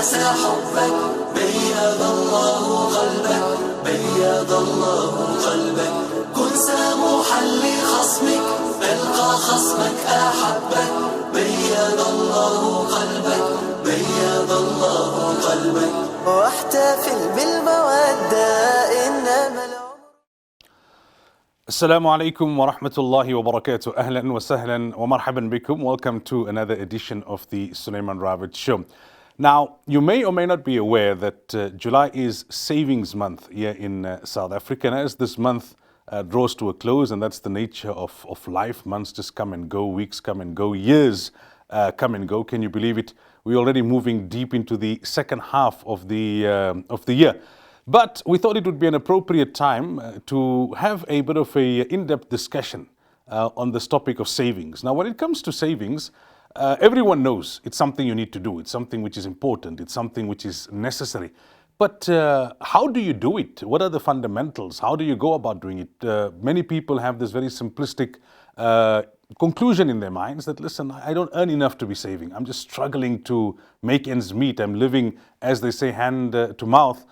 الناس حبك بيض الله قلبك بيض الله قلبك كن سامحا لخصمك تلقى خصمك أحبك بيض الله قلبك بيض الله قلبك واحتفل بالمودة إنما Assalamu alaikum wa rahmatullahi wa barakatuh. Ahlan wa sahlan wa marhaban bikum. Welcome to another edition of the Sulaimaan Ravat Show. Now, you may or may not be aware that July is Savings Month here in South Africa. And as this month draws to a close, and that's the nature of life, months just come and go, weeks come and go, years come and go. Can you believe it? We're already moving deep into the second half of the year. But we thought it would be an appropriate time to have a bit of a in-depth discussion on this topic of savings. Now, when it comes to savings, everyone knows it's something you need to do. It's something which is important. It's something which is necessary. But how do you do it? What are the fundamentals? How do you go about doing it? Many people have this very simplistic conclusion in their minds that, listen, I don't earn enough to be saving. I'm just struggling to make ends meet. I'm living, as they say, hand to mouth.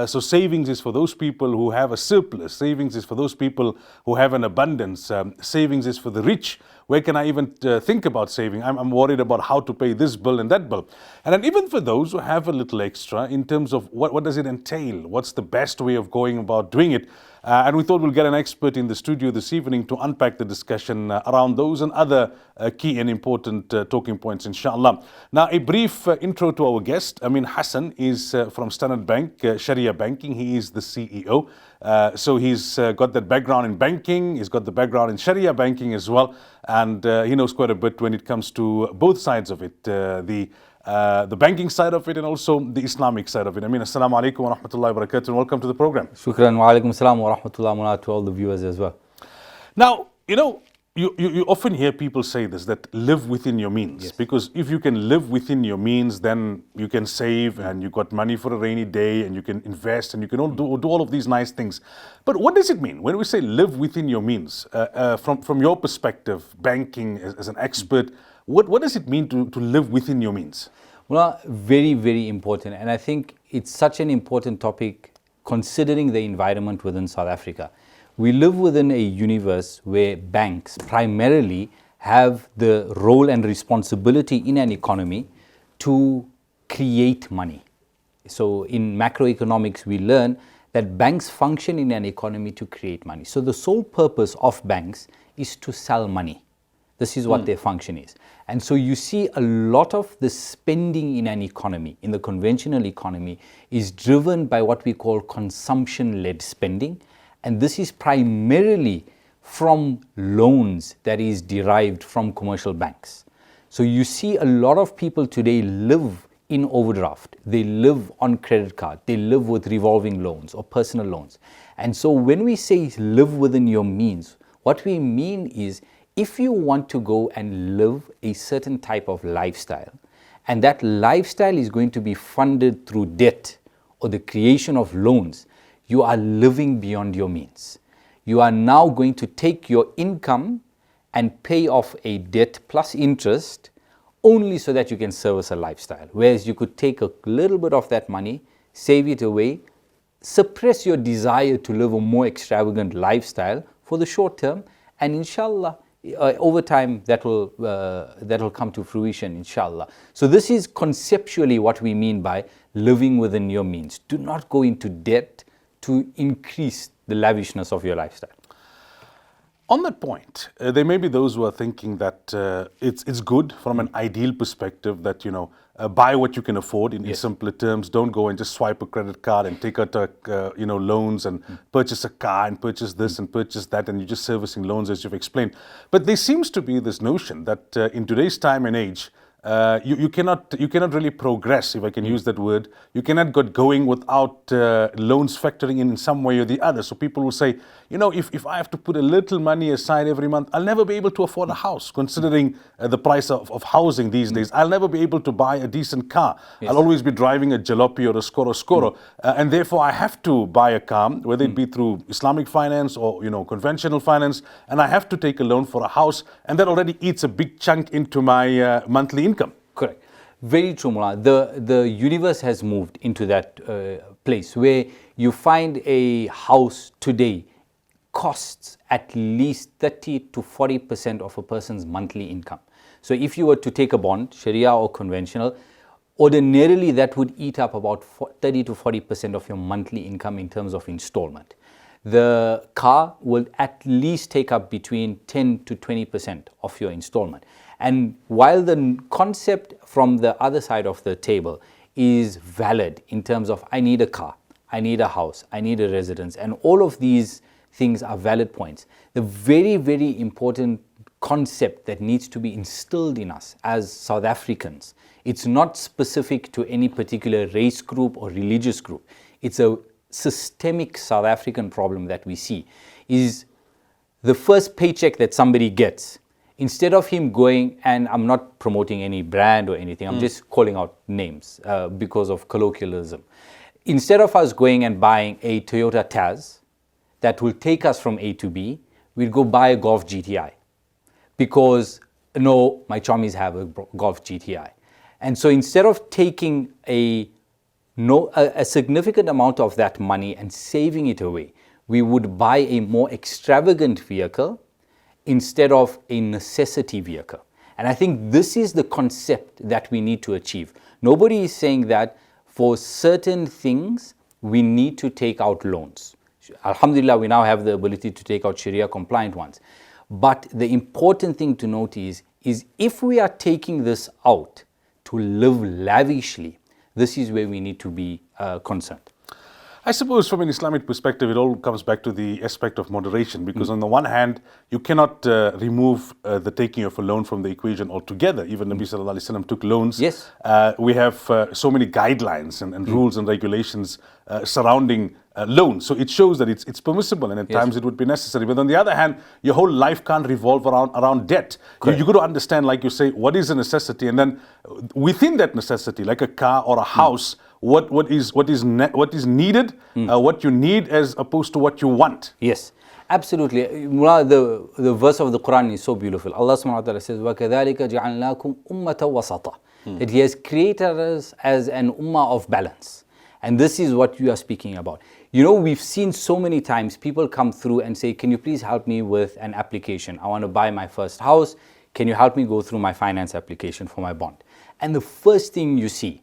So savings is for those people who have a surplus. Savings is for those people who have an abundance. Savings is for the rich. Where can I even think about saving? I'm worried about how to pay this bill and that bill. And then even for those who have a little extra in terms of what does it entail? What's the best way of going about doing it? And we thought we'll get an expert in the studio this evening to unpack the discussion around those and other key and important talking points, inshallah. Now, a brief intro to our guest. Ameen Hassen is from Standard Bank, Sharia Banking. He is the CEO. So he's got that background in banking. He's got the background in Sharia banking as well. And he knows quite a bit when it comes to both sides of it, the banking side of it and also the Islamic side of it. Ameen, assalamu alaikum wa rahmatullahi wa barakatuh, and welcome to the program. Shukran wa alaikum assalam wa rahmatullahi wa barakatuh to all the viewers as well. Now, you often hear people say this, that live within your means. Yes. Because if you can live within your means, then you can save and you got money for a rainy day and you can invest and you can do all of these nice things. But what does it mean when we say live within your means? From your perspective, banking as an expert, what does it mean to live within your means? Well, very, very important. And I think it's such an important topic considering the environment within South Africa. We live within a universe where banks primarily have the role and responsibility in an economy to create money. So in macroeconomics, we learn that banks function in an economy to create money. So the sole purpose of banks is to sell money. This is what their function is. And so you see a lot of the spending in an economy, in the conventional economy, is driven by what we call consumption-led spending. And this is primarily from loans that is derived from commercial banks. So you see a lot of people today live in overdraft. They live on credit card. They live with revolving loans or personal loans. And so when we say live within your means, what we mean is if you want to go and live a certain type of lifestyle, and that lifestyle is going to be funded through debt or the creation of loans, you are living beyond your means. You are now going to take your income and pay off a debt plus interest only so that you can service a lifestyle. Whereas you could take a little bit of that money, save it away, suppress your desire to live a more extravagant lifestyle for the short term, and inshallah, over time that will come to fruition, inshallah. So this is conceptually what we mean by living within your means. Do not go into debt to increase the lavishness of your lifestyle. On that point, there may be those who are thinking that it's good from an ideal perspective that, buy what you can afford in simpler terms. Don't go and just swipe a credit card and take out, loans and purchase a car and purchase this and purchase that, and you're just servicing loans as you've explained. But there seems to be this notion that in today's time and age, you cannot really progress, if I can use that word. You cannot get going without loans factoring in some way or the other. So people will say, if I have to put a little money aside every month, I'll never be able to afford a house, considering the price of housing these days. I'll never be able to buy a decent car. Yes. I'll always be driving a jalopy or a Skoro. And therefore I have to buy a car, whether it be through Islamic finance or conventional finance, and I have to take a loan for a house, and that already eats a big chunk into my monthly income. Correct. Very true, Mullah. The universe has moved into that place where you find a house today costs at least 30 to 40% of a person's monthly income. So if you were to take a bond, Sharia or conventional, ordinarily that would eat up about 30 to 40% of your monthly income in terms of installment. The car will at least take up between 10 to 20% of your installment. And while the concept from the other side of the table is valid in terms of I need a car, I need a house, I need a residence, and all of these things are valid points, the very, very important concept that needs to be instilled in us as South Africans, it's not specific to any particular race group or religious group, it's a systemic South African problem that we see, is the first paycheck that somebody gets, instead of him going, and I'm not promoting any brand or anything, I'm just calling out names because of colloquialism. Instead of us going and buying a Toyota Taz that will take us from A to B, we'd go buy a Golf GTI. Because, no, my chummies have a Golf GTI. And so instead of taking a significant amount of that money and saving it away, we would buy a more extravagant vehicle instead of a necessity vehicle. And I think this is the concept that we need to achieve. Nobody is saying that for certain things we need to take out loans. Alhamdulillah, we now have the ability to take out Sharia compliant ones. But the important thing to note is if we are taking this out to live lavishly, this is where we need to be concerned. I suppose from an Islamic perspective, it all comes back to the aspect of moderation, because on the one hand, you cannot remove the taking of a loan from the equation altogether. Even Nabi Sallallahu Alaihi Wasallam took loans. Yes. We have so many guidelines and rules and regulations surrounding loans. So it shows that it's permissible, and at times it would be necessary. But on the other hand, your whole life can't revolve around debt. You got to understand, like you say, what is a necessity, and then within that necessity, like a car or a house, what is needed, what you need as opposed to what you want. Yes, absolutely. Mullah, the verse of the Quran is so beautiful. Allah subhanahu wa ta'ala says, وَكَذَلِكَ جَعَلْنَاكُمْ أُمَّةً وَسَطًا. That He has created us as an ummah of balance. And this is what you are speaking about. You know, we've seen so many times people come through and say, can you please help me with an application? I want to buy my first house. Can you help me go through my finance application for my bond? And the first thing you see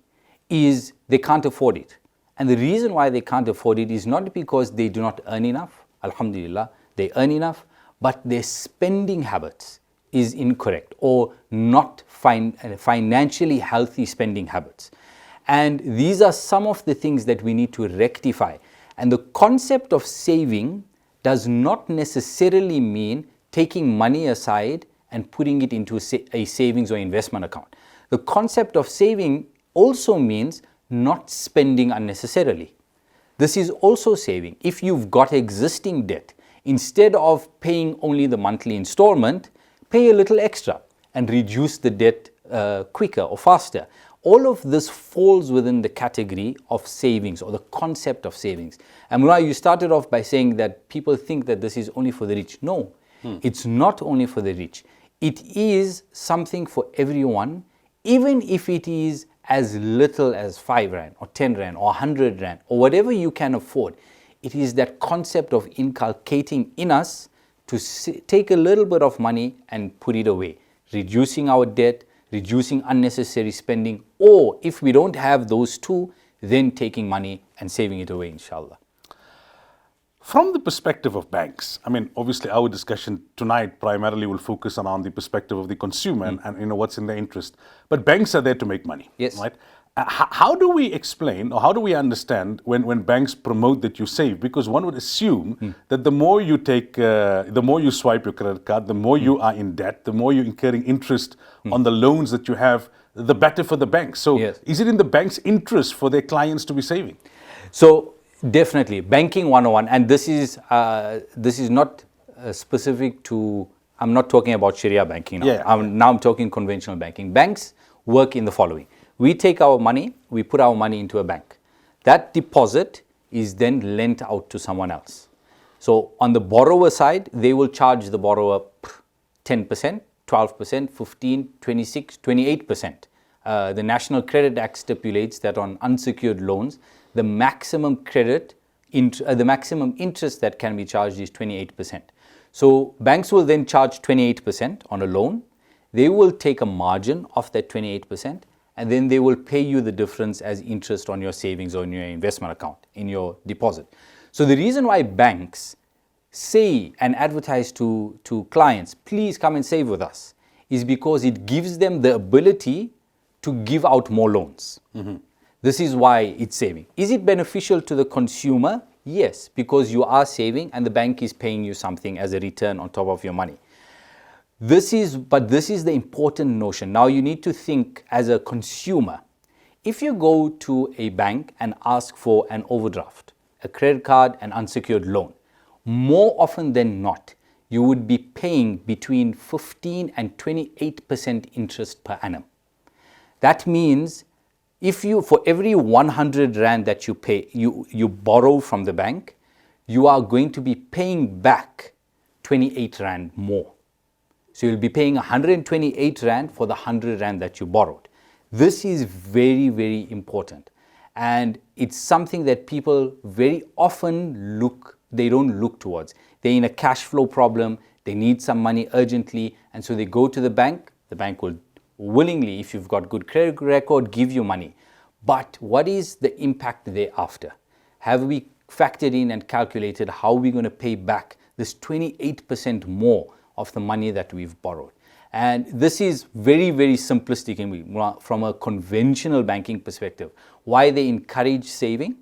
is they can't afford it. And the reason why they can't afford it is not because they do not earn enough. Alhamdulillah, they earn enough, but their spending habits is incorrect or not financially healthy spending habits. And these are some of the things that we need to rectify. And the concept of saving does not necessarily mean taking money aside and putting it into a savings or investment account. The concept of saving also means not spending unnecessarily. This is also saving. If you've got existing debt, instead of paying only the monthly installment, pay a little extra and reduce the debt quicker or faster. All of this falls within the category of savings or the concept of savings. And Mullah, you started off by saying that people think that this is only for the rich. No, it's not only for the rich. It is something for everyone, even if it is as little as 5 Rand or 10 Rand or 100 Rand or whatever you can afford. It is that concept of inculcating in us to take a little bit of money and put it away, reducing our debt, reducing unnecessary spending, or if we don't have those two, then taking money and saving it away, inshallah. From the perspective of banks, I mean, obviously our discussion tonight primarily will focus around the perspective of the consumer and you know what's in their interest. But banks are there to make money, yes, right? How do we explain or how do we understand when banks promote that you save? Because one would assume that the more you take, the more you swipe your credit card, the more you are in debt, the more you're incurring interest on the loans that you have, the better for the banks. So is it in the bank's interest for their clients to be saving? So definitely, banking 101, and this is not specific to, I'm not talking about Sharia banking now. Now I'm talking conventional banking. Banks work in the following. We take our money, we put our money into a bank. That deposit is then lent out to someone else. So on the borrower side, they will charge the borrower 10%, 12%, 15%, 26%, 28%. The National Credit Act stipulates that on unsecured loans, the maximum the maximum interest that can be charged is 28%. So banks will then charge 28% on a loan. They will take a margin of that 28%, and then they will pay you the difference as interest on your savings or in your investment account, in your deposit. So the reason why banks say and advertise to clients, please come and save with us, is because it gives them the ability to give out more loans. This is why it's saving. Is it beneficial to the consumer? Yes, because you are saving and the bank is paying you something as a return on top of your money. This is the important notion. Now you need to think as a consumer. If you go to a bank and ask for an overdraft, a credit card, an unsecured loan, more often than not, you would be paying between 15 and 28% interest per annum. That means if you, for every 100 Rand that you pay, you borrow from the bank, you are going to be paying back 28 Rand more. So you'll be paying 128 Rand for the 100 Rand that you borrowed. This is very, very important. And it's something that people very often they don't look towards. They're in a cash flow problem, they need some money urgently, and so they go to the bank will willingly, if you've got good credit record, give you money. But what is the impact thereafter? Have we factored in and calculated how we're going to pay back this 28% more of the money that we've borrowed? And this is very, very simplistic from a conventional banking perspective. Why they encourage saving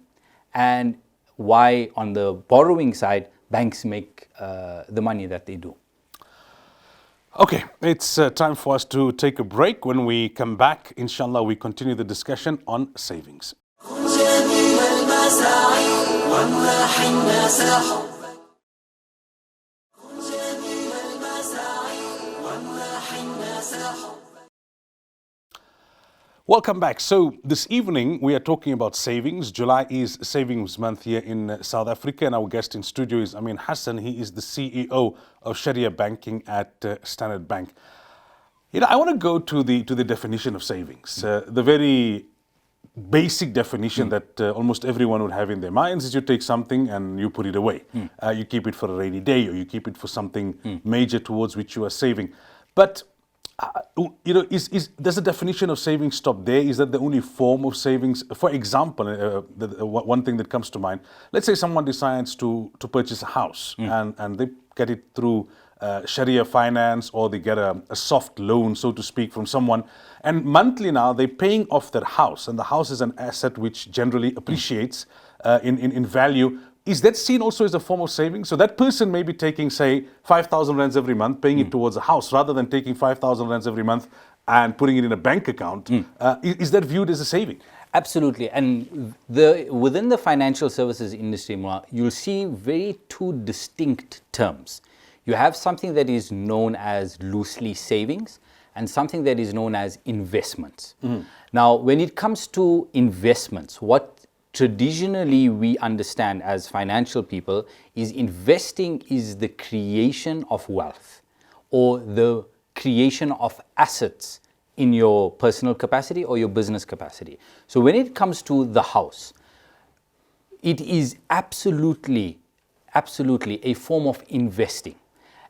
and why on the borrowing side, banks make the money that they do. Okay, it's time for us to take a break. When we come back, inshallah, we continue the discussion on savings. Welcome back. So this evening we are talking about savings. July is Savings Month here in South Africa, and our guest in studio is Ameen Hassen. He is the CEO of Sharia Banking at Standard Bank. I want to go to the definition of savings. The very basic definition that almost everyone would have in their minds is you take something and you put it away. You keep it for a rainy day, or you keep it for something major towards which you are saving. But does the definition of savings stop there? Is that the only form of savings? For example, one thing that comes to mind, let's say someone decides to purchase a house and they get it through Sharia finance, or they get a soft loan, so to speak, from someone. And monthly now they're paying off their house, and the house is an asset which generally appreciates in value. Is that seen also as a form of savings? So that person may be taking, say, 5,000 Rands every month, paying it towards a house, rather than taking 5,000 Rands every month and putting it in a bank account. Is that viewed as a saving? Absolutely. And within the financial services industry, you'll see two distinct terms. You have something that is known as loosely savings and something that is known as investments. Now, when it comes to investments, what traditionally we understand as financial people is investing is the creation of wealth or the creation of assets in your personal capacity or your business capacity. So when it comes to the house, it is absolutely a form of investing.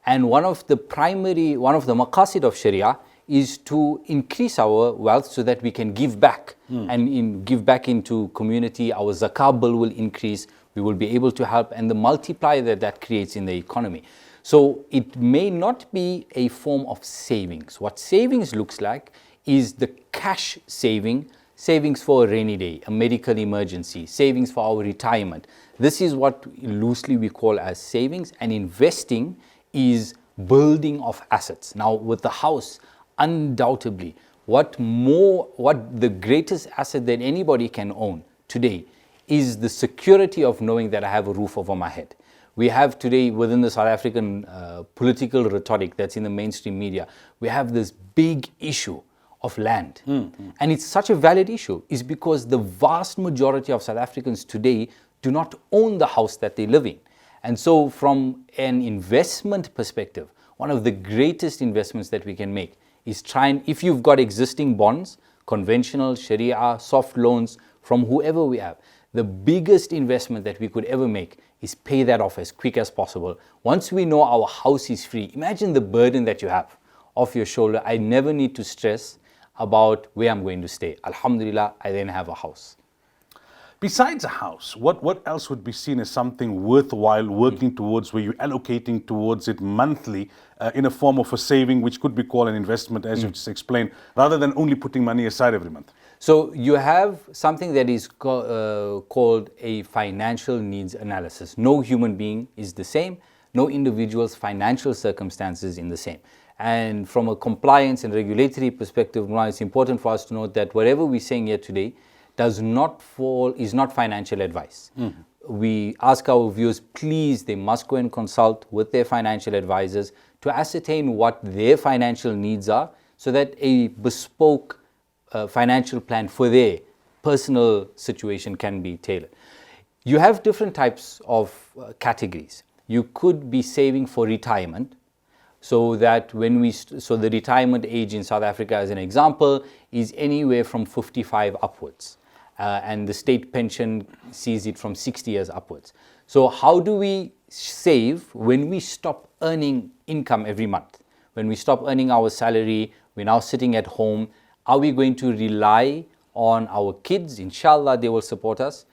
And one of the maqasid of Sharia is to increase our wealth so that we can give back and give back into community. Our zakah bill will increase, we will be able to help, and the multiplier that creates in the economy. So it may not be a form of savings. What savings looks like is the cash savings for a rainy day, a medical emergency, savings for our retirement. This is what loosely we call as savings, and investing is building of assets. Now with the house, undoubtedly, what the greatest asset that anybody can own today is the security of knowing that I have a roof over my head. We have today within the South African political rhetoric that's in the mainstream media, we have this big issue of land. And it's such a valid issue, is because the vast majority of South Africans today do not own the house that they live in. And so from an investment perspective, one of the greatest investments that we can make is if you've got existing bonds, conventional, sharia, soft loans from whoever we have. The biggest investment that we could ever make is pay that off as quick as possible. Once we know our house is free, imagine the burden that you have off your shoulder. I never need to stress about where I'm going to stay. Alhamdulillah, I then have a house. Besides a house, what else would be seen as something worthwhile working towards, where you're allocating towards it monthly in a form of a saving, which could be called an investment, as you've just explained, rather than only putting money aside every month? So you have something that is called a financial needs analysis. No human being is the same. No individual's financial circumstances is the same. And from a compliance and regulatory perspective, it's important for us to note that whatever we're saying here today is not financial advice. We ask our viewers, please, they must go and consult with their financial advisors to ascertain what their financial needs are, so that a bespoke financial plan for their personal situation can be tailored. You have different types of categories. You could be saving for retirement, so that so the retirement age in South Africa, as an example, is anywhere from 55 upwards. And the state pension sees it from 60 years upwards. So how do we save when we stop earning income every month? When we stop earning our salary, we're now sitting at home. Are we going to rely on our kids? Inshallah, they will support us.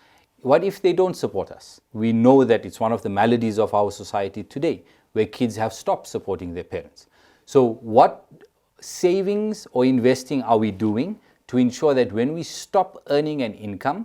What if they don't support us? We know that it's one of the maladies of our society today, where kids have stopped supporting their parents. So what savings or investing are we doing to ensure that when we stop earning an income,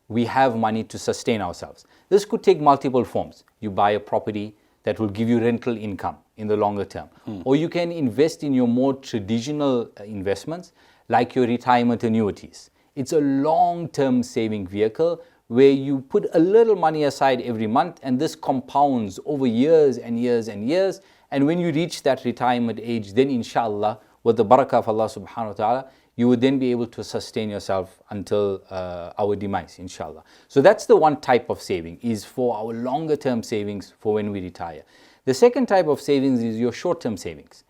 we have money to sustain ourselves? This could take multiple forms. You buy a property that will give you rental income in the longer term. Or you can invest in your more traditional investments, like your retirement annuities. It's a long-term saving vehicle where you put a little money aside every month, and this compounds over years and years and years. And when you reach that retirement age, then inshallah, with the barakah of Allah subhanahu wa ta'ala, you would then be able to sustain yourself until our demise, inshallah. So that's the one type of saving, is for our longer term savings for when we retire. The second type of savings is your short term savings.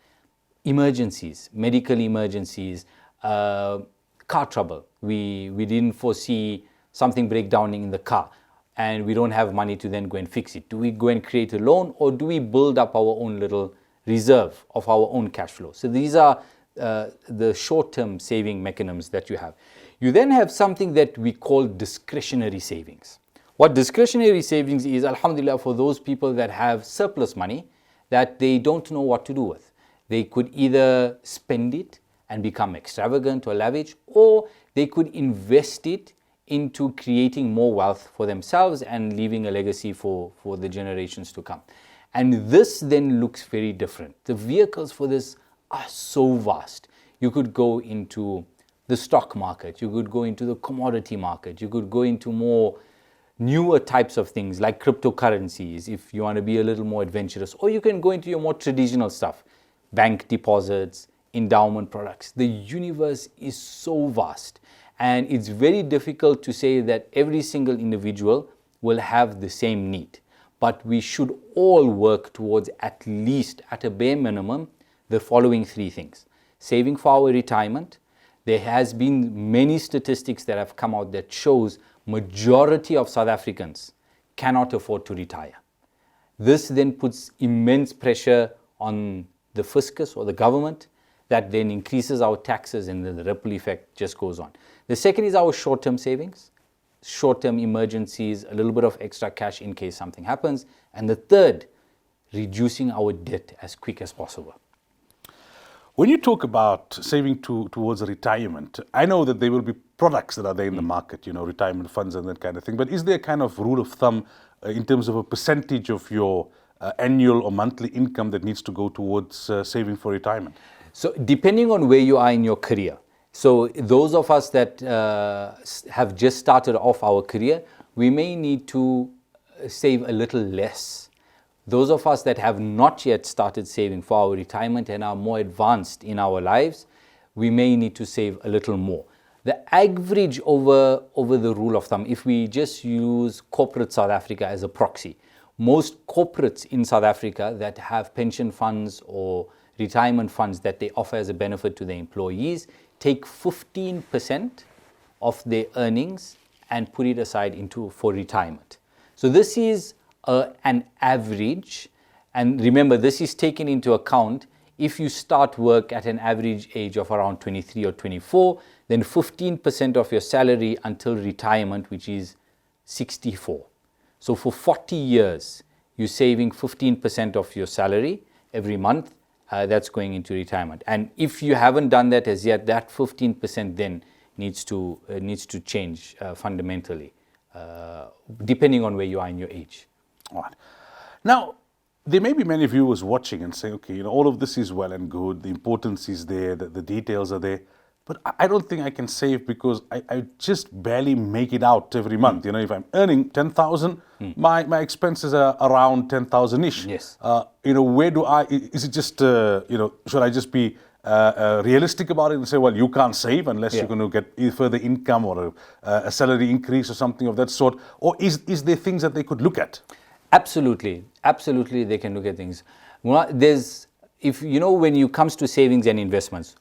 Emergencies, medical emergencies, car trouble. We didn't foresee something breakdowning in the car, and we don't have money to then go and fix it. Do we go and create a loan, or do we build up our own little reserve of our own cash flow? So these are the short-term saving mechanisms that you have. You then have something that we call discretionary savings. What discretionary savings is, alhamdulillah, for those people that have surplus money that they don't know what to do with. They could either spend it and become extravagant or lavish, or they could invest it into creating more wealth for themselves and leaving a legacy for the generations to come. And this then looks very different. The vehicles for this are so vast. You could go into the stock market, you could go into the commodity market, you could go into more newer types of things like cryptocurrencies if you want to be a little more adventurous, or you can go into your more traditional stuff, bank deposits, endowment products. The universe is so vast, and it's very difficult to say that every single individual will have the same need. But we should all work towards, at least at a bare minimum, the following three things. Saving for our retirement. There has been many statistics that have come out that shows majority of South Africans cannot afford to retire. This then puts immense pressure on the fiscus or the government, that then increases our taxes, and then the ripple effect just goes on. The second is our short-term savings, short-term emergencies, a little bit of extra cash in case something happens. And the third, reducing our debt as quick as possible. When you talk about saving towards retirement, I know that there will be products that are there in the market, retirement funds and that kind of thing. But is there a kind of rule of thumb in terms of a percentage of your annual or monthly income that needs to go towards saving for retirement? So depending on where you are in your career. So those of us that have just started off our career, we may need to save a little less. Those of us that have not yet started saving for our retirement and are more advanced in our lives, we may need to save a little more. The average over the rule of thumb, if we just use corporate South Africa as a proxy, most corporates in South Africa that have pension funds or retirement funds that they offer as a benefit to their employees take 15% of their earnings and put it aside for retirement. So this is an average, and remember, this is taken into account if you start work at an average age of around 23 or 24, then 15% of your salary until retirement, which is 64. So for 40 years, you're saving 15% of your salary every month. That's going into retirement. And if you haven't done that as yet, that 15% then needs to change fundamentally, depending on where you are in your age. All right. Now, there may be many viewers watching and say, okay, all of this is well and good, the importance is there, the details are there, but I don't think I can save because I just barely make it out every month. If I'm earning 10,000, my expenses are around 10,000-ish. Yes. Where do is it just, should I just be realistic about it and say, well, you can't save unless you're going to get either further income or a salary increase or something of that sort? Or is there things that they could look at? Absolutely, they can look at things. When it comes to savings and investments,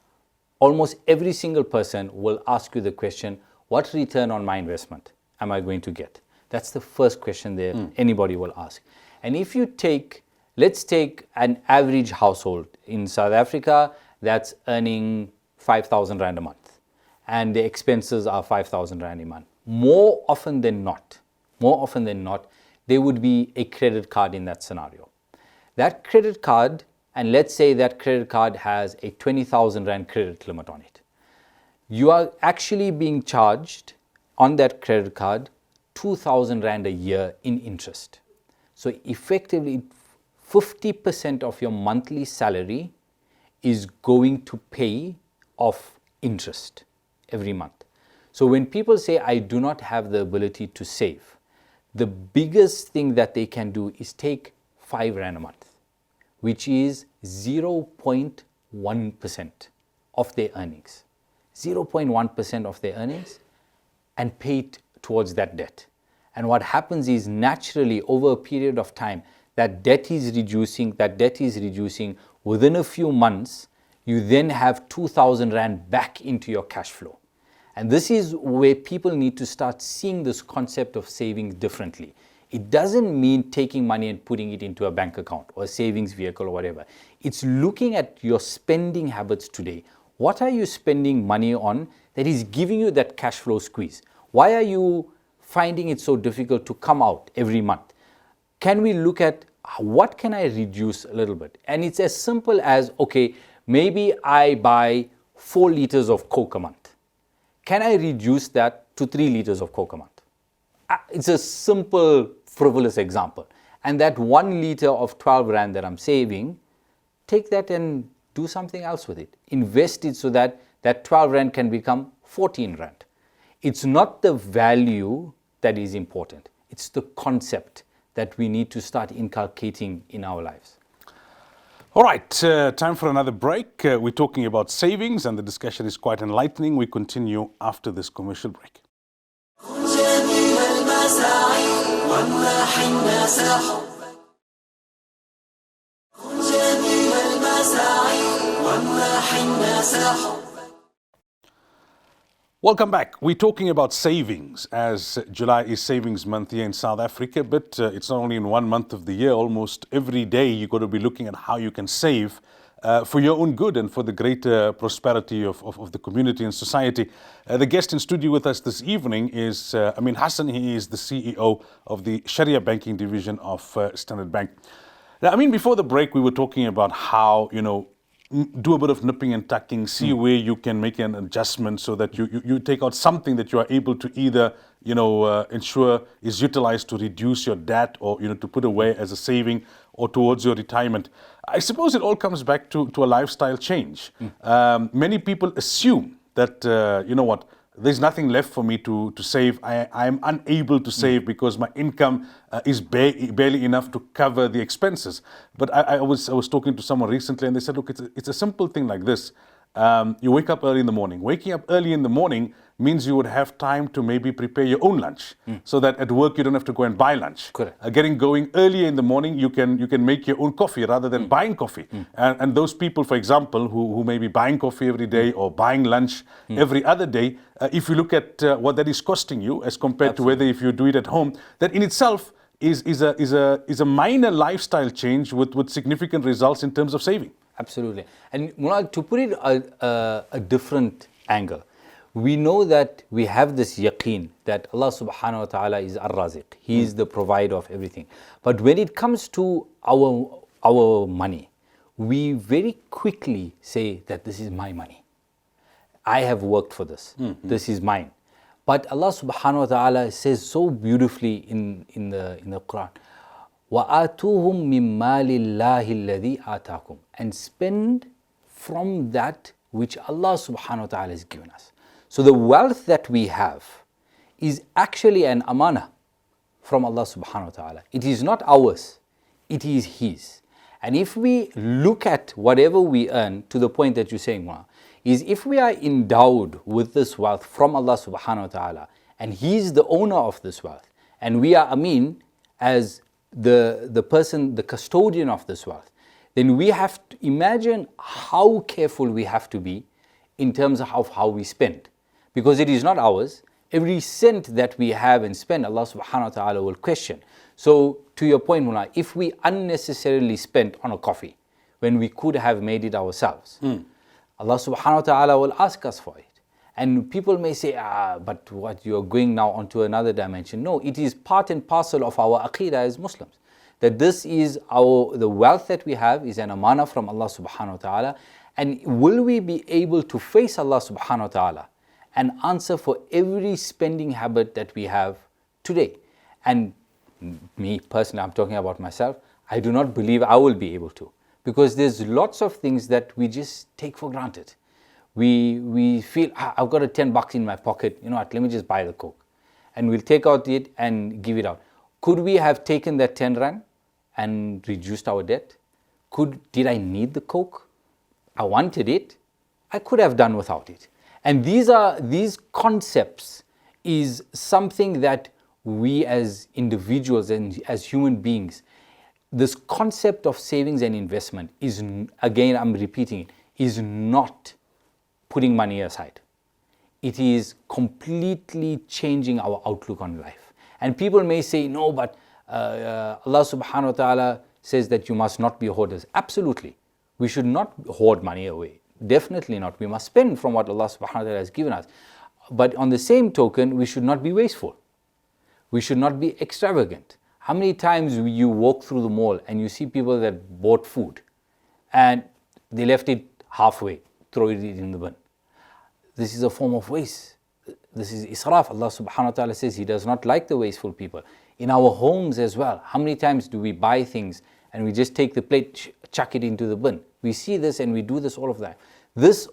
almost every single person will ask you the question, what return on my investment am I going to get? That's the first question that anybody will ask. And if you let's take an average household in South Africa that's earning 5,000 Rand a month, and the expenses are 5,000 Rand a month. More often than not, there would be a credit card in that scenario. That credit card, and let's say that credit card has a 20,000 Rand credit limit on it. You are actually being charged on that credit card 2,000 Rand a year in interest. So effectively, 50% of your monthly salary is going to pay off interest every month. So when people say, I do not have the ability to save, the biggest thing that they can do is take 5 Rand a month, which is 0.1% of their earnings. 0.1% of their earnings, and pay it towards that debt. And what happens is naturally over a period of time, that debt is reducing. Within a few months, you then have 2,000 Rand back into your cash flow. And this is where people need to start seeing this concept of saving differently. It doesn't mean taking money and putting it into a bank account or a savings vehicle or whatever. It's looking at your spending habits today. What are you spending money on that is giving you that cash flow squeeze? Why are you finding it so difficult to come out every month? Can we look at what can I reduce a little bit? And it's as simple as, okay, maybe I buy 4 liters of Coke a month. Can I reduce that to 3 liters of Coke a month? It's a simple, frivolous example. And that 1 liter of 12 Rand that I'm saving, take that and do something else with it. Invest it so that that 12 Rand can become 14 Rand. It's not the value that is important. It's the concept that we need to start inculcating in our lives. All right, time for another break. We're talking about savings and the discussion is quite enlightening. We continue after this commercial break. Welcome back. We're talking about savings as July is savings month here in South Africa, but it's not only in one month of the year. Almost every day you've got to be looking at how you can save for your own good and for the greater prosperity of the community and society. The guest in studio with us this evening is Ameen Hassen. He is the CEO of the Sharia Banking Division of Standard Bank. Now, I mean, before the break, we were talking about how, do a bit of nipping and tucking, see where you can make an adjustment so that you take out something that you are able to either, ensure is utilized to reduce your debt or, to put away as a saving or towards your retirement. I suppose it all comes back to a lifestyle change. Many people assume that, there's nothing left for me to save. I'm unable to save because my income is barely enough to cover the expenses. But I was talking to someone recently and they said, look, it's a simple thing like this. You wake up early in the morning. Waking up early in the morning means you would have time to maybe prepare your own lunch, so that at work you don't have to go and buy lunch. Correct. Getting going earlier in the morning, you can make your own coffee rather than buying coffee. And those people, for example, who may be buying coffee every day or buying lunch every other day, if you look at what that is costing you as compared to whether if you do it at home, that in itself is a minor lifestyle change with significant results in terms of saving. Absolutely. And Moulana, to put it a different angle, we know that we have this yaqeen that Allah subhanahu wa ta'ala is ar-raziq. He is the provider of everything. But when it comes to our money, we very quickly say that this is my money. I have worked for this. This is mine. But Allah subhanahu wa ta'ala says so beautifully in the Quran, وَآتُوهُم مِّن مَّالِ اللَّهِ الَّذِي آتَاكُمْ, and spend from that which Allah subhanahu wa ta'ala has given us. So the wealth that we have is actually an amana from Allah subhanahu wa ta'ala. It is not ours, it is His. And if we look at whatever we earn, to the point that you're saying, Moulana, is if we are endowed with this wealth from Allah subhanahu wa ta'ala, and He is the owner of this wealth, and we are Ameen as the person, the custodian of this wealth, then we have to imagine how careful we have to be in terms of how we spend. Because it is not ours. Every cent that we have and spend, Allah subhanahu wa ta'ala will question. So to your point, Moulana, if we unnecessarily spent on a coffee when we could have made it ourselves, Allah subhanahu wa ta'ala will ask us for it. And people may say, but what, you're going now onto another dimension. No, it is part and parcel of our aqeedah as Muslims. That this is the wealth that we have is an amana from Allah subhanahu wa ta'ala. And will we be able to face Allah subhanahu wa ta'ala and answer for every spending habit that we have today? And me personally, I'm talking about myself, I do not believe I will be able to. Because there's lots of things that we just take for granted. We feel, I've got a $10 in my pocket, you know what, let me just buy the Coke. And we'll take out it and give it out. Could we have taken that 10 rand and reduced our debt? Did I need the Coke? I wanted it. I could have done without it. And these concepts is something that we as individuals and as human beings, this concept of savings and investment is, again, I'm repeating it, is not putting money aside. It is completely changing our outlook on life. And people may say, no, but Allah subhanahu wa ta'ala says that you must not be hoarders. Absolutely. We should not hoard money away. Definitely not. We must spend from what Allah subhanahu wa ta'ala has given us. But on the same token, we should not be wasteful. We should not be extravagant. How many times you walk through the mall and you see people that bought food and they left it halfway, throw it in the bin? This is a form of waste. This is israf. Allah subhanahu wa ta'ala says He does not like the wasteful people. In our homes as well, how many times do we buy things and we just take the plate, chuck it into the bin? We see this and we do this all of that.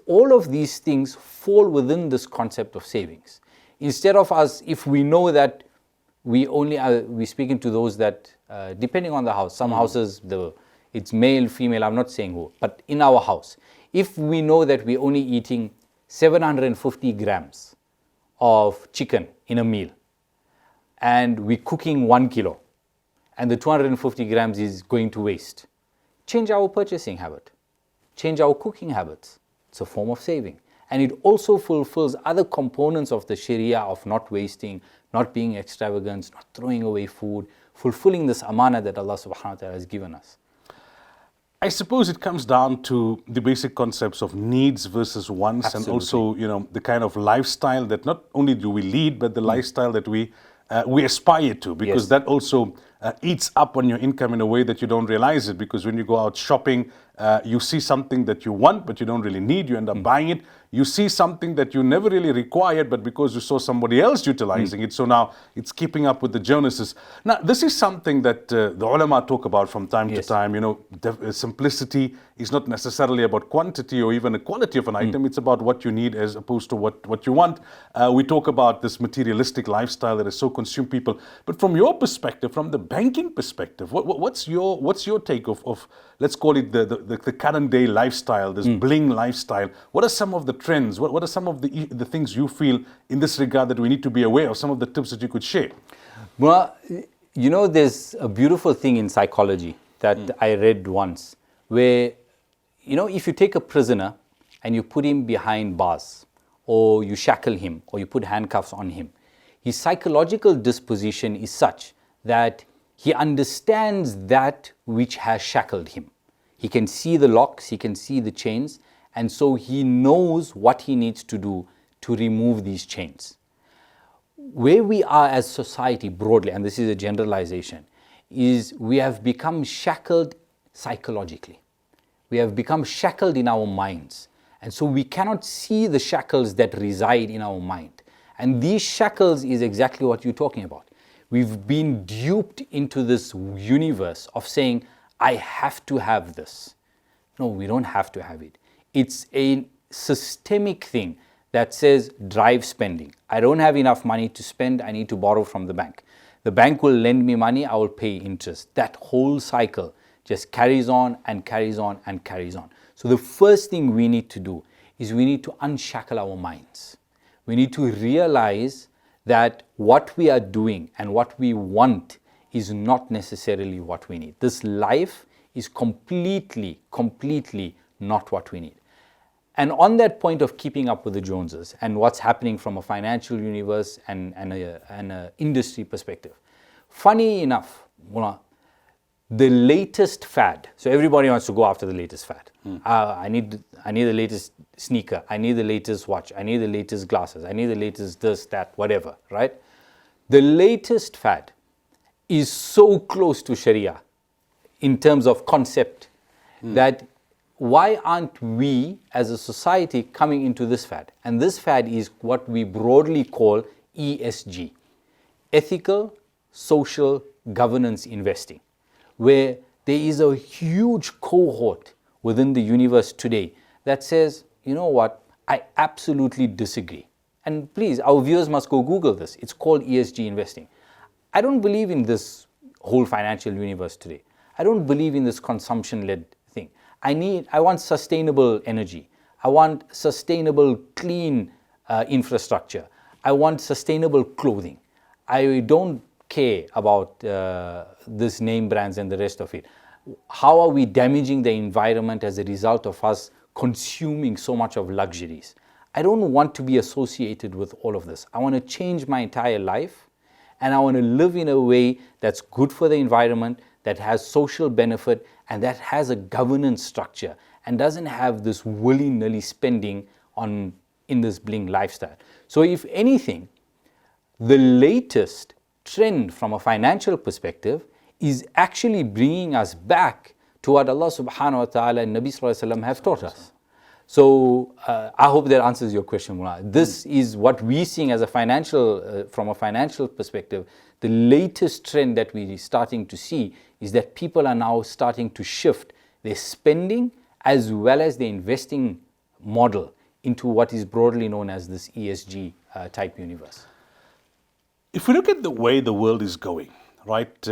All of these things fall within this concept of savings. Instead of us, if we know that we're speaking to those that, depending on the house, some houses, it's male, female, I'm not saying who, but in our house, if we know that we're only eating 750 grams of chicken in a meal, and we're cooking 1 kilo, and the 250 grams is going to waste, change our purchasing habit, change our cooking habits. It's a form of saving. And it also fulfills other components of the Sharia of not wasting, not being extravagant, not throwing away food, fulfilling this amana that Allah subhanahu wa ta'ala has given us. I suppose it comes down to the basic concepts of needs versus wants. Absolutely. And also, the kind of lifestyle that not only do we lead, but the lifestyle that we aspire to, because that also eats up on your income in a way that you don't realize it. Because when you go out shopping, you see something that you want, but you don't really need. You end up buying it. you see something that you never really required, but because you saw somebody else utilizing it, so now it's keeping up with the Joneses. Now, this is something that the ulama talk about from time to time. Simplicity is not necessarily about quantity or even the quality of an item. It's about what you need as opposed to what you want. We talk about this materialistic lifestyle that has so consumed people. But from your perspective, from the banking perspective, what's your take of let's call it the current day lifestyle, this bling lifestyle? What are some of the trends? What are some of the things you feel in this regard that we need to be aware of? Some of the tips that you could share? Well, there's a beautiful thing in psychology that I read once where, if you take a prisoner and you put him behind bars, or you shackle him, or you put handcuffs on him, his psychological disposition is such that he understands that which has shackled him. He can see the locks, he can see the chains, and so he knows what he needs to do to remove these chains. Where we are as society broadly, and this is a generalization, is we have become shackled psychologically. We have become shackled in our minds. And so we cannot see the shackles that reside in our mind. And these shackles is exactly what you're talking about. We've been duped into this universe of saying, I have to have this. No, we don't have to have it. It's a systemic thing that says drive spending. I don't have enough money to spend, I need to borrow from the bank. The bank will lend me money, I will pay interest. That whole cycle just carries on and carries on and carries on. So the first thing we need to do is we need to unshackle our minds. We need to realize that what we are doing and what we want is not necessarily what we need. This life is completely not what we need. And on that point of keeping up with the Joneses and what's happening from a financial universe and an industry perspective, funny enough, the latest fad. So everybody wants to go after the latest fad. I need the latest sneaker. I need the latest watch. I need the latest glasses. I need the latest this, that, whatever, right? The latest fad is so close to Sharia in terms of concept that why aren't we as a society coming into this fad? And this fad is what we broadly call ESG, ethical, social, governance investing, where there is a huge cohort within the universe today that says, you know what, I absolutely disagree. And please, our viewers must go Google this. It's called ESG investing. I don't believe in this whole financial universe today. I don't believe in this consumption-led thing. I want sustainable energy. I want sustainable, clean infrastructure. I want sustainable clothing. I don't care about this name brands and the rest of it. How are we damaging the environment as a result of us consuming so much of luxuries? I don't want to be associated with all of this. I want to change my entire life, and I want to live in a way that's good for the environment, that has social benefit, and that has a governance structure and doesn't have this willy-nilly spending in this bling lifestyle. So if anything, the latest trend from a financial perspective is actually bringing us back to what Allah subhanahu wa ta'ala and Nabi sallallahu alaihi wasallam have taught us. So I hope that answers your question, Moulana. This is what we're seeing as a financial, from a financial perspective. The latest trend that we're starting to see is that people are now starting to shift their spending as well as their investing model into what is broadly known as this ESG type universe. If we look at the way the world is going, right,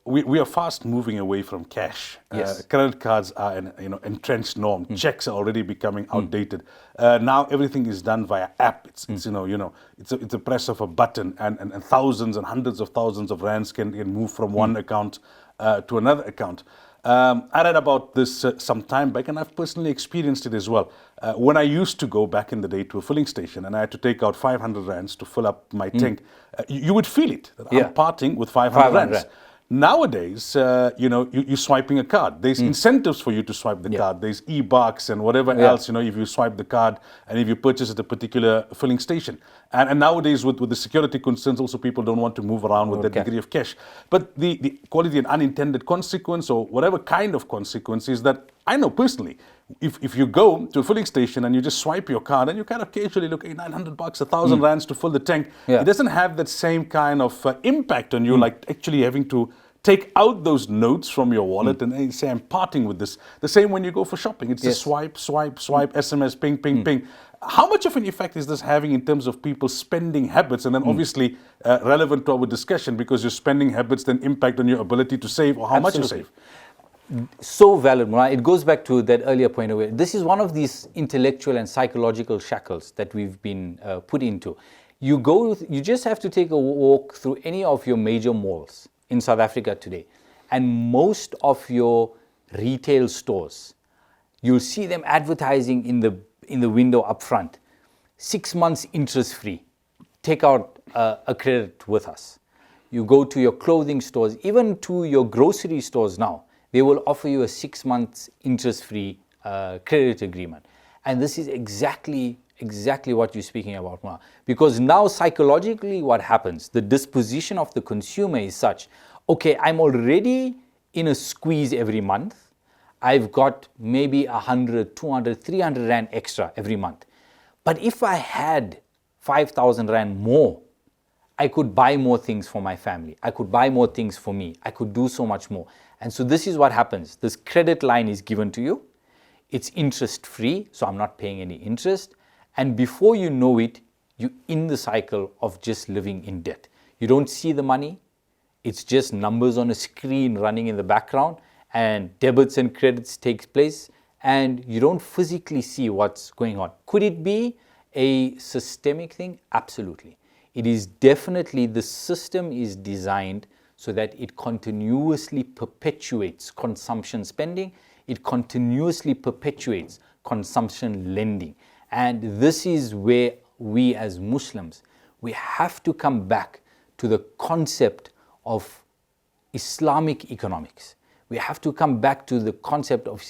we are fast moving away from cash. Yes. Credit cards are an entrenched norm. Checks are already becoming outdated. Now everything is done via app. It's a press of a button, and thousands and hundreds of thousands of rands can move from one account to another account. I read about this some time back, and I've personally experienced it as well. When I used to go back in the day to a filling station and I had to take out 500 rands to fill up my tank, you would feel it. I'm parting with 500 rands. Nowadays, you're swiping a card. There's incentives for you to swipe the card. There's e-bucks and whatever else, if you swipe the card and if you purchase at a particular filling station. And nowadays, with the security concerns, also people don't want to move around with that degree of cash. But the quality and unintended consequence, or whatever kind of consequence, is that I know personally, if you go to a filling station and you just swipe your card and you kind of casually look, hey, 900 bucks, 1,000 rands to fill the tank, Yeah. it doesn't have that same kind of impact on you, like actually having to take out those notes from your wallet and say, I'm parting with this. The same when you go for shopping. It's just swipe, swipe, swipe, SMS, ping, ping, ping. How much of an effect is this having in terms of people's spending habits? And then obviously relevant to our discussion, because your spending habits then impact on your ability to save or how much you save. So valid, Moulana. It goes back to that earlier point away. This is one of these intellectual and psychological shackles that we've been put into. You just have to take a walk through any of your major malls in South Africa today, and most of your retail stores, you'll see them advertising in the window up front, 6 months interest free. Take out a credit with us. You go to your clothing stores, even to your grocery stores now, they will offer you a 6 months interest-free credit agreement. And this is exactly what you're speaking about now. Because now psychologically what happens, the disposition of the consumer is such, okay, I'm already in a squeeze every month. I've got maybe 100, 200, 300 rand extra every month. But if I had 5,000 rand more, I could buy more things for my family. I could buy more things for me. I could do so much more. And so this is what happens. This credit line is given to you. It's interest free, so I'm not paying any interest. And before you know it, you're in the cycle of just living in debt. You don't see the money. It's just numbers on a screen running in the background, and debits and credits takes place, and you don't physically see what's going on. Could it be a systemic thing? Absolutely. It is definitely, the system is designed so that it continuously perpetuates consumption spending, it continuously perpetuates consumption lending. And this is where we as Muslims, we have to come back to the concept of Islamic economics. We have to come back to the concept of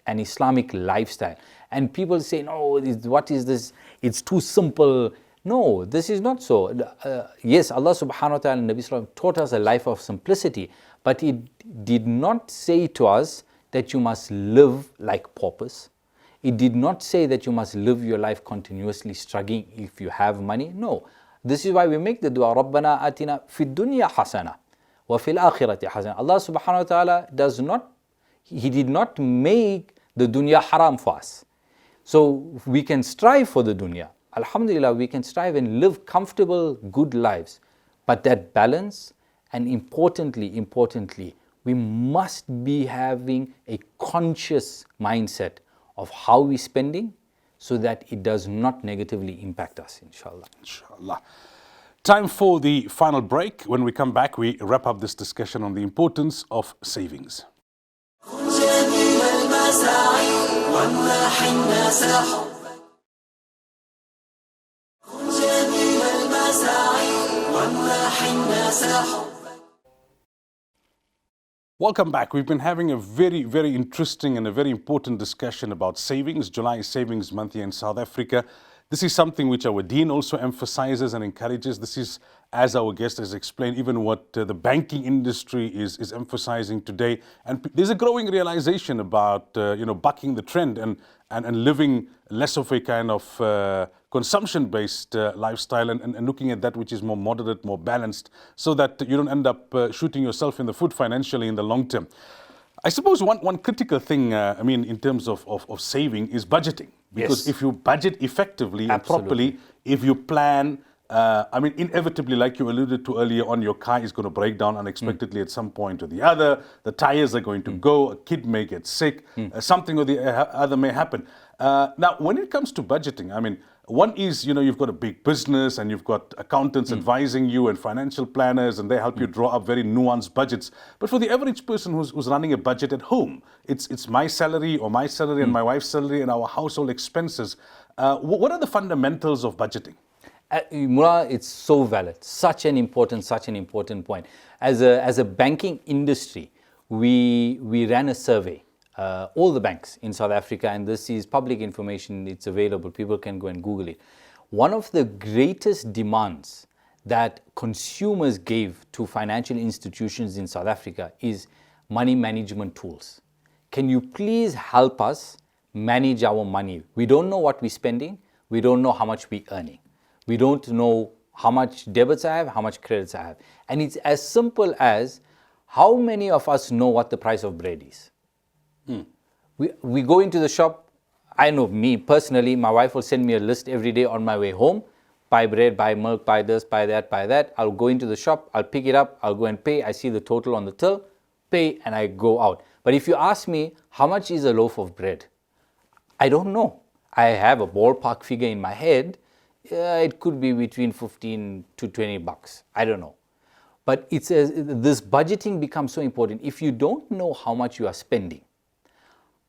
an Islamic lifestyle. And people say, no, what is this? It's too simple. No, this is not so. Yes, Allah subhanahu wa ta'ala and Nabi sallallahu taught us a life of simplicity, but it did not say to us that you must live like paupers. It did not say that you must live your life continuously struggling if you have money. No. This is why we make the dua, Rabbana atina fid dunya hasana wa fil akhirati hasana. Allah subhanahu wa ta'ala He did not make the dunya haram for us. So we can strive for the dunya. Alhamdulillah, we can strive and live comfortable, good lives. But that balance, and importantly, we must be having a conscious mindset of how we're spending so that it does not negatively impact us, inshallah. Inshallah. Time for the final break. When we come back, we wrap up this discussion on the importance of savings. Welcome back. We've been having a very, very interesting and a very important discussion about savings. July is Savings Month here in South Africa. This is something which our Dean also emphasizes and encourages. This is, as our guest has explained, even what the banking industry is emphasizing today. And there's a growing realization about bucking the trend and living less of a kind of consumption-based lifestyle and looking at that which is more moderate, more balanced, so that you don't end up shooting yourself in the foot financially in the long term. I suppose one critical thing, in terms of saving is budgeting. Because if you budget effectively and properly, if you plan, inevitably, like you alluded to earlier on, your car is going to break down unexpectedly at some point or the other. The tires are going to go. A kid may get sick. Something or the other may happen. Now, when it comes to budgeting, one is, you've got a big business and you've got accountants advising you and financial planners, and they help you draw up very nuanced budgets. But for the average person who's running a budget at home, it's my salary or my salary and my wife's salary and our household expenses. What are the fundamentals of budgeting? Moulana, it's so valid. Such an important point. As a banking industry, we ran a survey. All the banks in South Africa, and this is public information, it's available, people can go and Google it. One of the greatest demands that consumers gave to financial institutions in South Africa is money management tools. Can you please help us manage our money. We don't know what we're spending. We don't know how much we're earning. We don't know how much debits I have, how much credits I have. And it's as simple as, how many of us know what the price of bread is? We go into the shop. I know me personally, my wife will send me a list every day on my way home. Buy bread, buy milk, buy this, buy that, buy that. I'll go into the shop, I'll pick it up, I'll go and pay. I see the total on the till, pay, and I go out. But if you ask me, how much is a loaf of bread? I don't know. I have a ballpark figure in my head. It could be between 15 to 20 bucks. I don't know. But this budgeting becomes so important. If you don't know how much you are spending,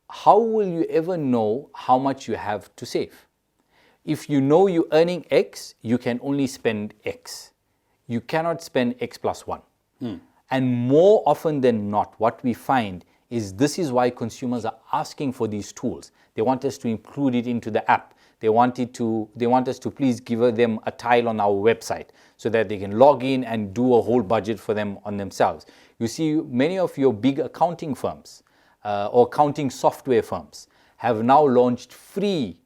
how will you ever know how much you have to save? If you know you're earning X, you can only spend X. You cannot spend X plus 1. And more often than not, what we find is this is why consumers are asking for these tools. They want us to include it into the app. They want us to please give them a tile on our website so that they can log in and do a whole budget for them on themselves. You see, many of your big accounting firms or accounting software firms have now launched free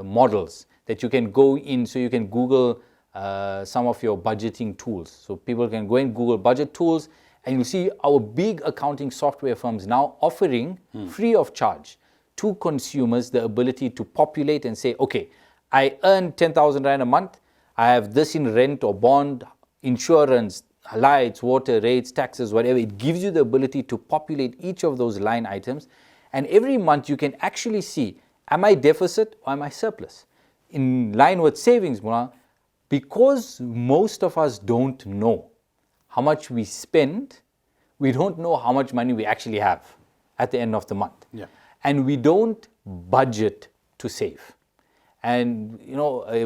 models that you can go in, so you can Google some of your budgeting tools. So people can go and Google budget tools, and you'll see our big accounting software firms now offering free of charge to consumers the ability to populate and say, okay, I earn 10,000 Rand a month. I have this in rent or bond, insurance, lights, water, rates, taxes, whatever. It gives you the ability to populate each of those line items. And every month you can actually see, am I deficit or am I surplus? In line with savings, Moulana, because most of us don't know how much we spend, we don't know how much money we actually have at the end of the month. Yeah. And we don't budget to save. And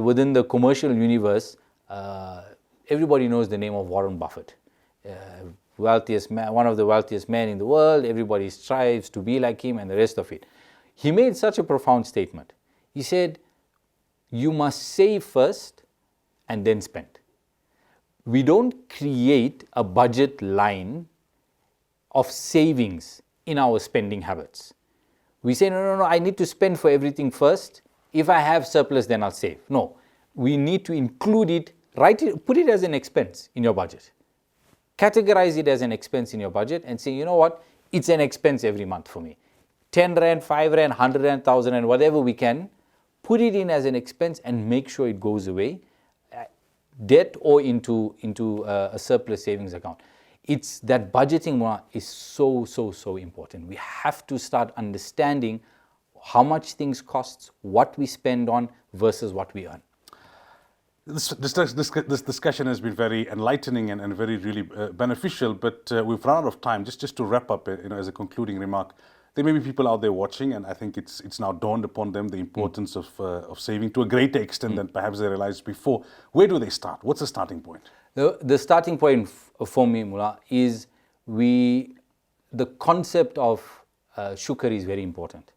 within the commercial universe, everybody knows the name of Warren Buffett. Wealthiest man, one of the wealthiest men in the world. Everybody strives to be like him and the rest of it. He made such a profound statement. He said, you must save first and then spend. We don't create a budget line of savings in our spending habits. We say, no, I need to spend for everything first. If I have surplus, then I'll save. No, we need to include it, put it as an expense in your budget. Categorize it as an expense in your budget and say, you know what, it's an expense every month for me. 10 Rand, 5 Rand, 100 Rand, 1,000 Rand, whatever we can, put it in as an expense and make sure it goes away, debt or into a surplus savings account. It's that budgeting is so important. We have to start understanding how much things cost, what we spend on versus what we earn. This discussion has been very enlightening and very really beneficial, but we've run out of time. Just to wrap up, as a concluding remark, there may be people out there watching, and I think it's now dawned upon them the importance of saving to a greater extent than perhaps they realized before. Where do they start? What's the starting point? The starting point for me, Mullah, is the concept of shukr is very important.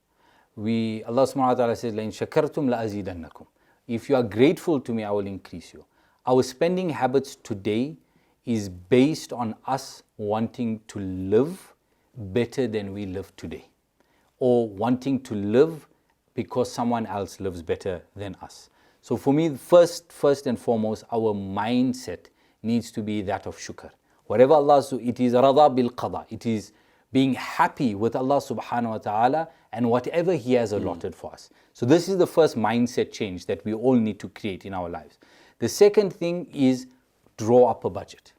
Allah subhanahu wa ta'ala says, لَإِن شَكَرْتُمْ لَأَزِيدَنَّكُمْ. If you are grateful to me, I will increase you. Our spending habits today is based on us wanting to live better than we live today, or wanting to live because someone else lives better than us. So for me, first and foremost, our mindset needs to be that of shukr. Whatever Allah, it is rada bil qada. It is being happy with Allah subhanahu wa ta'ala and whatever He has allotted for us. So this is the first mindset change that we all need to create in our lives. The second thing is draw up a budget.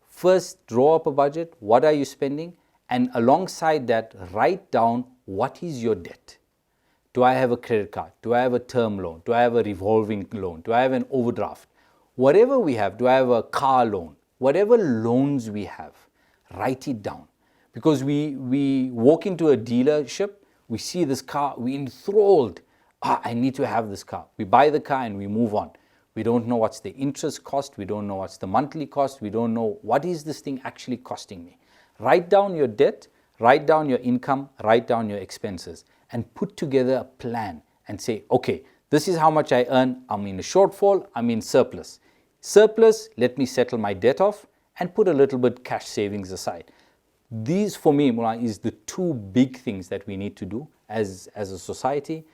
First, draw up a budget. What are you spending? And alongside that, write down what is your debt. Do I have a credit card? Do I have a term loan? Do I have a revolving loan? Do I have an overdraft? Whatever we have, do I have a car loan? Whatever loans we have, write it down. Because we walk into a dealership, we see this car, we're enthralled. I need to have this car. We buy the car and we move on. We don't know what's the interest cost. We don't know what's the monthly cost. We don't know what is this thing actually costing me. Write down your debt, write down your income, write down your expenses, and put together a plan and say, okay, this is how much I earn. I'm in a shortfall, I'm in surplus. Surplus, let me settle my debt off and put a little bit cash savings aside. These for me, Mullah, is the two big things that we need to do. as a society,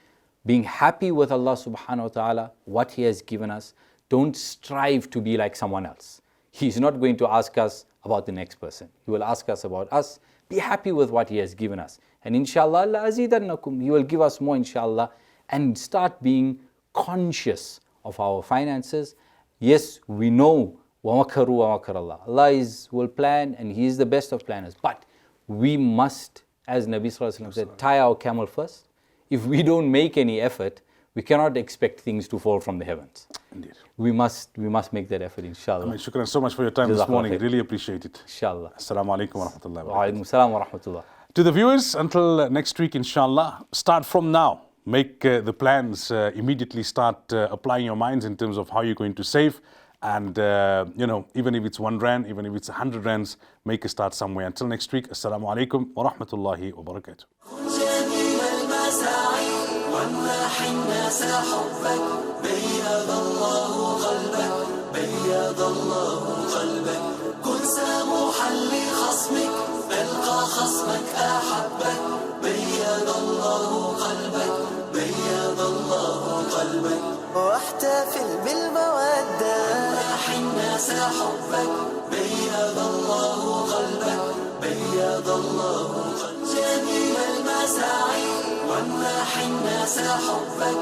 being happy with Allah subhanahu wa ta'ala, what He has given us. Don't strive to be like someone else. He's not going to ask us about the next person. He will ask us about us. Be happy with what He has given us. And inshallah, la azidannakum. He will give us more, inshallah. And start being conscious of our finances. Yes, we know wa makaru wa makar Allah. Allah will plan, and He is the best of planners. But we must, as Nabi Sallallahu Alaihi Wasallam said, tie our camel first. If we don't make any effort, we cannot expect things to fall from the heavens. Indeed. We must make that effort, inshallah. Ameen, shukran so much for your time this morning. Really appreciate it. Inshallah. Assalamu alaikum wa rahmatullahi wa Wa alaikum assalam wa rahmatullah. To the viewers, until next week, inshallah, start from now. Make the plans, immediately start applying your minds in terms of how you're going to save. And, even if it's 1 rand, even if it's 100 rands, make a start somewhere. Until next week, assalamu alaikum wa rahmatullahi wa barakatuh. وامنح الناس حبك بيض الله قلبك بيض الله قلبك كن سموحا لخصمك تلقى خصمك أحبك بيض الله قلبك بيض الله قلبك واحتفل بالمودة وامنح الناس حبك بيض الله قلبك بيض الله قلبك جميل المساعي وامنح الناس حبك